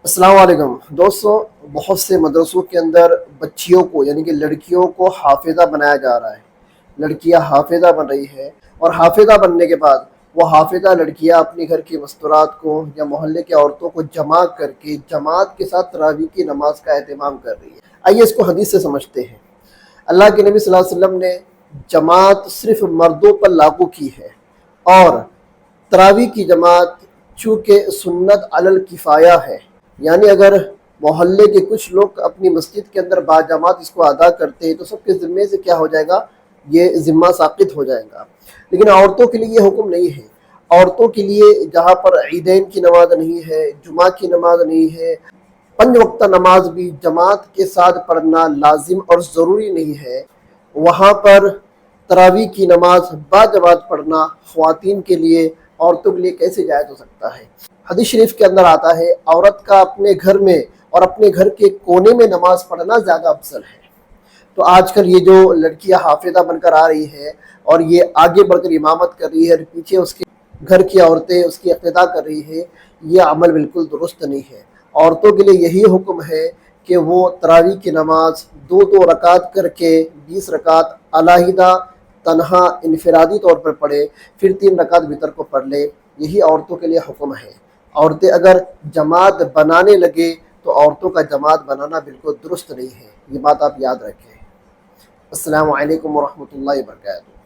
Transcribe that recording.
السلام علیکم دوستوں، بہت سے مدرسوں کے اندر بچیوں کو یعنی کہ لڑکیوں کو حافظہ بنایا جا رہا ہے۔ لڑکیاں حافظہ بن رہی ہے اور حافظہ بننے کے بعد وہ حافظہ لڑکیاں اپنے گھر کی مستورات کو یا محلے کی عورتوں کو جمع کر کے جماعت کے ساتھ تراویح کی نماز کا اہتمام کر رہی ہے۔ آئیے اس کو حدیث سے سمجھتے ہیں۔ اللہ کے نبی صلی اللہ علیہ وسلم نے جماعت صرف مردوں پر لاگو کی ہے، اور تراویح کی جماعت چونکہ سنت علی الکفایہ ہے، یعنی اگر محلے کے کچھ لوگ اپنی مسجد کے اندر باجماعت اس کو ادا کرتے ہیں تو سب کے ذمے سے کیا ہو جائے گا؟ یہ ذمہ ساقط ہو جائے گا۔ لیکن عورتوں کے لیے یہ حکم نہیں ہے۔ عورتوں کے لیے جہاں پر عیدین کی نماز نہیں ہے، جمعہ کی نماز نہیں ہے، 5 وقتہ نماز بھی جماعت کے ساتھ پڑھنا لازم اور ضروری نہیں ہے، وہاں پر تراویح کی نماز باجماعت پڑھنا خواتین کے لیے، عورتوں کے لیے کیسے جائز ہو سکتا ہے؟ حدیث شریف کے اندر آتا ہے عورت کا اپنے گھر میں اور اپنے گھر کے کونے میں نماز پڑھنا زیادہ افضل ہے۔ تو آج کل یہ جو لڑکیاں حافظہ بن کر آ رہی ہے اور یہ آگے بڑھ کر امامت کر رہی ہے اور پیچھے اس کے گھر کی عورتیں اس کی اقتداء کر رہی ہے، یہ عمل بالکل درست نہیں ہے۔ عورتوں کے لیے یہی حکم ہے کہ وہ تراویح کی نماز 2 رکعت کر کے 20 رکعت علیحدہ تنہا انفرادی طور پر پڑھے، پھر 3 رکعت وتر کو پڑھ لے۔ یہی عورتوں کے لیے حکم ہے۔ عورتیں اگر جماعت بنانے لگے تو عورتوں کا جماعت بنانا بالکل درست نہیں ہے، یہ بات آپ یاد رکھیں۔ السلام علیکم ورحمۃ اللہ وبرکاتہ۔